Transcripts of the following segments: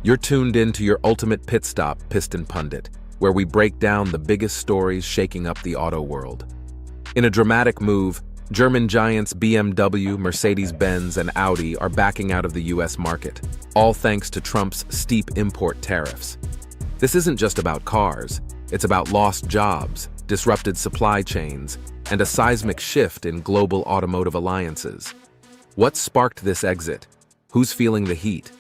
You're tuned in to your ultimate pit stop, Piston Pundit, where we break down the biggest stories shaking up the auto world. In a dramatic move, German giants BMW, Mercedes-Benz, and Audi are backing out of the US market, all thanks to Trump's steep import tariffs. This isn't just about cars, it's about lost jobs, disrupted supply chains, and a seismic shift in global automotive alliances. What sparked this exit? Who's feeling the heat?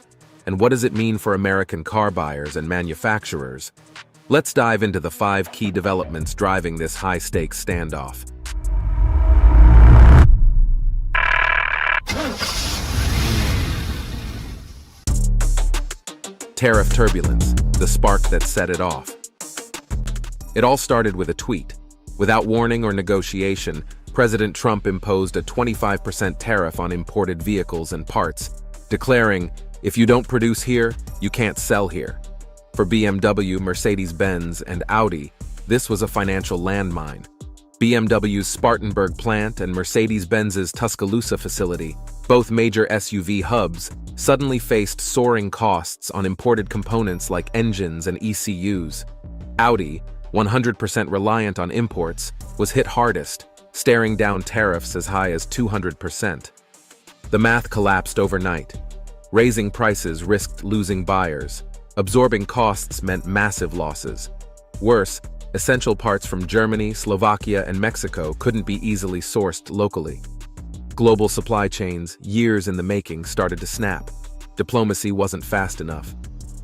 And what does it mean for American car buyers and manufacturers? Let's dive into the 5 key developments driving this high-stakes standoff. Tariff turbulence, the spark that set it off. It all started with a tweet. Without warning or negotiation, President Trump imposed a 25% tariff on imported vehicles and parts, declaring, "If you don't produce here, you can't sell here." For BMW, Mercedes-Benz, and Audi, this was a financial landmine. BMW's Spartanburg plant and Mercedes-Benz's Tuscaloosa facility, both major SUV hubs, suddenly faced soaring costs on imported components like engines and ECUs. Audi, 100% reliant on imports, was hit hardest, staring down tariffs as high as 200%. The math collapsed overnight. Raising prices risked losing buyers. Absorbing costs meant massive losses. Worse, essential parts from Germany, Slovakia, and Mexico couldn't be easily sourced locally. Global supply chains, years in the making, started to snap. Diplomacy wasn't fast enough.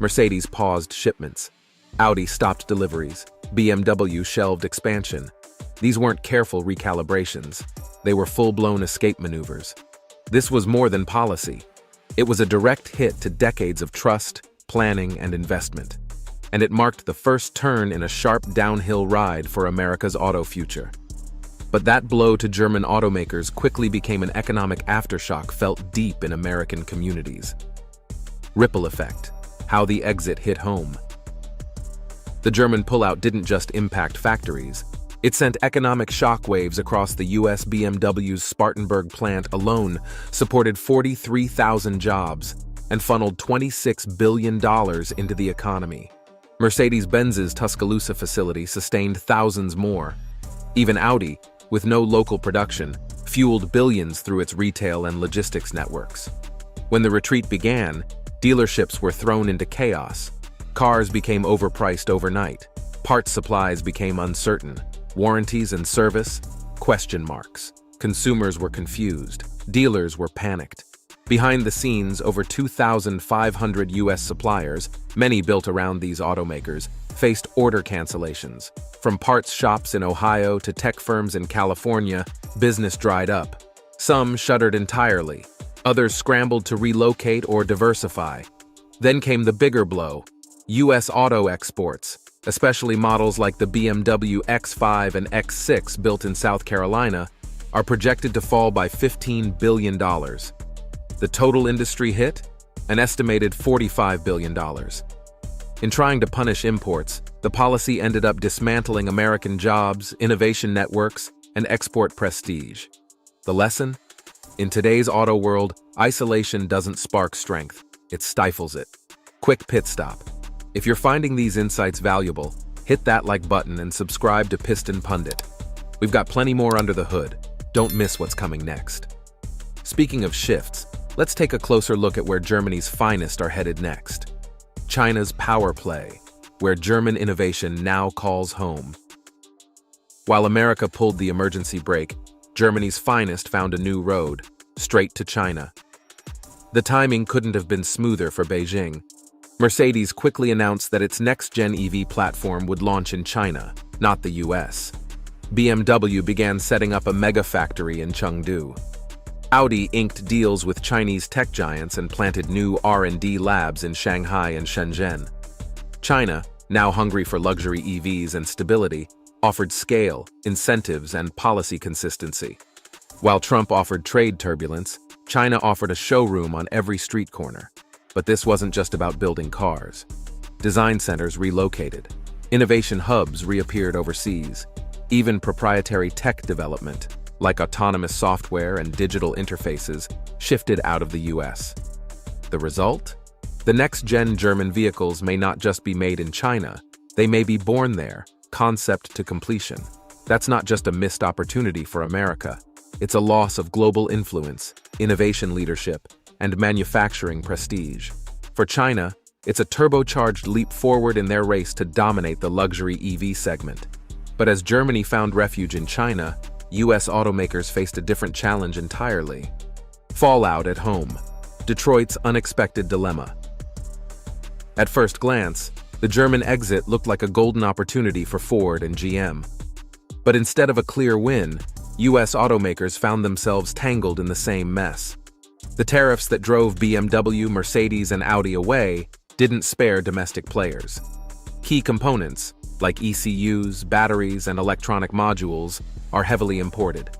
Mercedes paused shipments. Audi stopped deliveries. BMW shelved expansion. These weren't careful recalibrations. They were full-blown escape maneuvers. This was more than policy. It was a direct hit to decades of trust, planning, and investment. And it marked the first turn in a sharp downhill ride for America's auto future. But that blow to German automakers quickly became an economic aftershock felt deep in American communities. Ripple effect, how the exit hit home. The German pullout didn't just impact factories. It sent economic shockwaves across the US. BMW's Spartanburg plant alone supported 43,000 jobs and funneled $26 billion into the economy. Mercedes-Benz's Tuscaloosa facility sustained thousands more. Even Audi, with no local production, fueled billions through its retail and logistics networks. When the retreat began, dealerships were thrown into chaos. Cars became overpriced overnight. Parts supplies became uncertain. Warranties and service? Question marks. Consumers were confused. Dealers were panicked. Behind the scenes, over 2,500 US suppliers, many built around these automakers, faced order cancellations. From parts shops in Ohio to tech firms in California, business dried up. Some shuttered entirely. Others scrambled to relocate or diversify. Then came the bigger blow: US auto exports, especially models like the BMW X5 and X6 built in South Carolina, are projected to fall by $15 billion. The total industry hit? An estimated $45 billion. In trying to punish imports, the policy ended up dismantling American jobs, innovation networks, and export prestige. The lesson? In today's auto world, isolation doesn't spark strength, it stifles it. Quick pit stop. If you're finding these insights valuable, hit that like button and subscribe to Piston Pundit. We've got plenty more under the hood. Don't miss what's coming next. Speaking of shifts, let's take a closer look at where Germany's finest are headed next. China's power play, where German innovation now calls home. While America pulled the emergency brake, Germany's finest found a new road, straight to China. The timing couldn't have been smoother for Beijing. Mercedes quickly announced that its next-gen EV platform would launch in China, not the US. BMW began setting up a mega factory in Chengdu. Audi inked deals with Chinese tech giants and planted new R&D labs in Shanghai and Shenzhen. China, now hungry for luxury EVs and stability, offered scale, incentives, and policy consistency. While Trump offered trade turbulence, China offered a showroom on every street corner. But this wasn't just about building cars. Design centers relocated. Innovation hubs reappeared overseas. Even proprietary tech development, like autonomous software and digital interfaces, shifted out of the US. The result? The next-gen German vehicles may not just be made in China, they may be born there, concept to completion. That's not just a missed opportunity for America. It's a loss of global influence, innovation leadership, and manufacturing prestige. For China, it's a turbocharged leap forward in their race to dominate the luxury EV segment. But as Germany found refuge in China, US automakers faced a different challenge entirely. Fallout at home. Detroit's unexpected dilemma. At first glance, the German exit looked like a golden opportunity for Ford and GM. But instead of a clear win, US automakers found themselves tangled in the same mess. The tariffs that drove BMW, Mercedes, and Audi away didn't spare domestic players. Key components, like ECUs, batteries, and electronic modules, are heavily imported.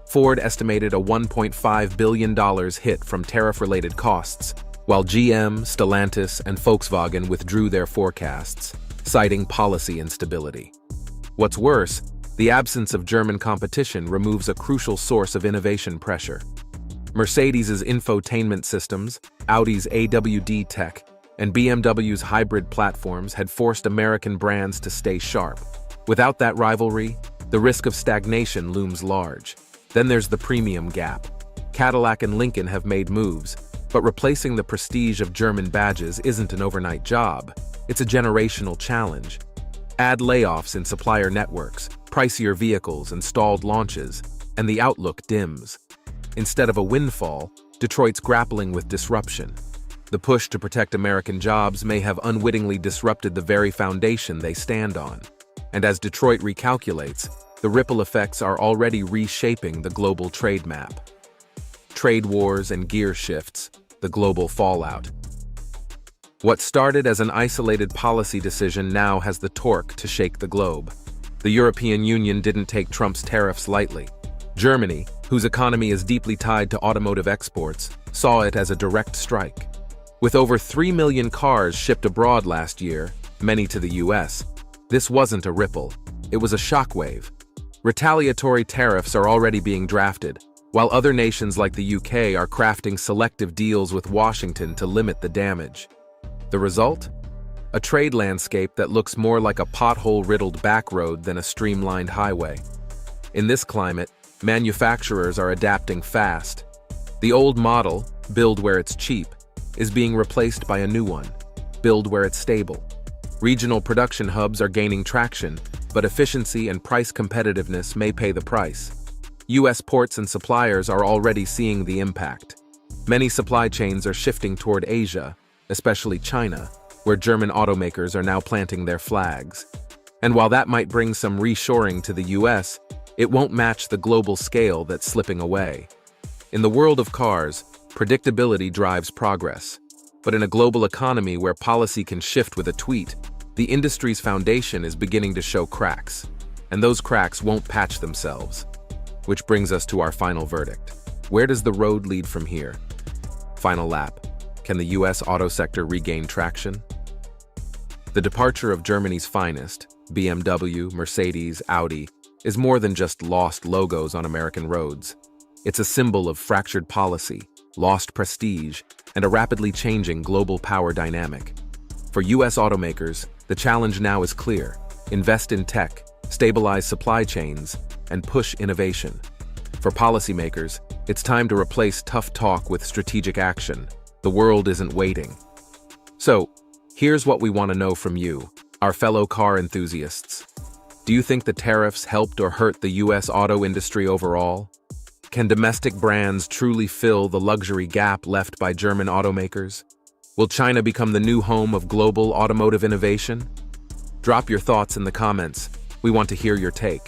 Ford estimated a $1.5 billion hit from tariff-related costs, while GM, Stellantis, and Volkswagen withdrew their forecasts, citing policy instability. What's worse, the absence of German competition removes a crucial source of innovation pressure. Mercedes' infotainment systems, Audi's AWD tech, and BMW's hybrid platforms had forced American brands to stay sharp. Without that rivalry, the risk of stagnation looms large. Then there's the premium gap. Cadillac and Lincoln have made moves, but replacing the prestige of German badges isn't an overnight job. It's a generational challenge. Add layoffs in supplier networks, pricier vehicles, and stalled launches, and the outlook dims. Instead of a windfall, Detroit's grappling with disruption. The push to protect American jobs may have unwittingly disrupted the very foundation they stand on. And as Detroit recalculates, the ripple effects are already reshaping the global trade map. Trade wars and gear shifts, the global fallout. What started as an isolated policy decision now has the torque to shake the globe. The European Union didn't take Trump's tariffs lightly. Germany, whose economy is deeply tied to automotive exports, saw it as a direct strike. With over 3 million cars shipped abroad last year, many to the US, this wasn't a ripple, it was a shockwave. Retaliatory tariffs are already being drafted, while other nations like the UK are crafting selective deals with Washington to limit the damage. The result? A trade landscape that looks more like a pothole-riddled backroad than a streamlined highway. In this climate, manufacturers are adapting fast. The old model, build where it's cheap, is being replaced by a new one, build where it's stable. Regional production hubs are gaining traction, but efficiency and price competitiveness may pay the price. US ports and suppliers are already seeing the impact. Many supply chains are shifting toward Asia, especially China, where German automakers are now planting their flags. And while that might bring some reshoring to the US, it won't match the global scale that's slipping away. In the world of cars, predictability drives progress. But in a global economy where policy can shift with a tweet, the industry's foundation is beginning to show cracks. And those cracks won't patch themselves. Which brings us to our final verdict. Where does the road lead from here? Final lap. Can the US auto sector regain traction? The departure of Germany's finest, BMW, Mercedes, Audi, is more than just lost logos on American roads. It's a symbol of fractured policy, lost prestige, and a rapidly changing global power dynamic. For US automakers, the challenge now is clear. Invest in tech, stabilize supply chains, and push innovation. For policymakers, it's time to replace tough talk with strategic action. The world isn't waiting. So, here's what we want to know from you, our fellow car enthusiasts. Do you think the tariffs helped or hurt the US auto industry overall? Can domestic brands truly fill the luxury gap left by German automakers? Will China become the new home of global automotive innovation? Drop your thoughts in the comments. We want to hear your take.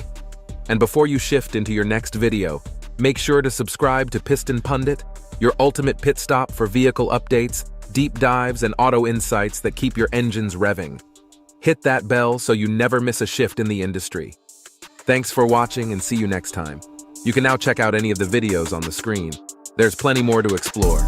And before you shift into your next video, make sure to subscribe to Piston Pundit, your ultimate pit stop for vehicle updates, deep dives, and auto insights that keep your engines revving. Hit that bell so you never miss a shift in the industry. Thanks for watching and see you next time. You can now check out any of the videos on the screen. There's plenty more to explore.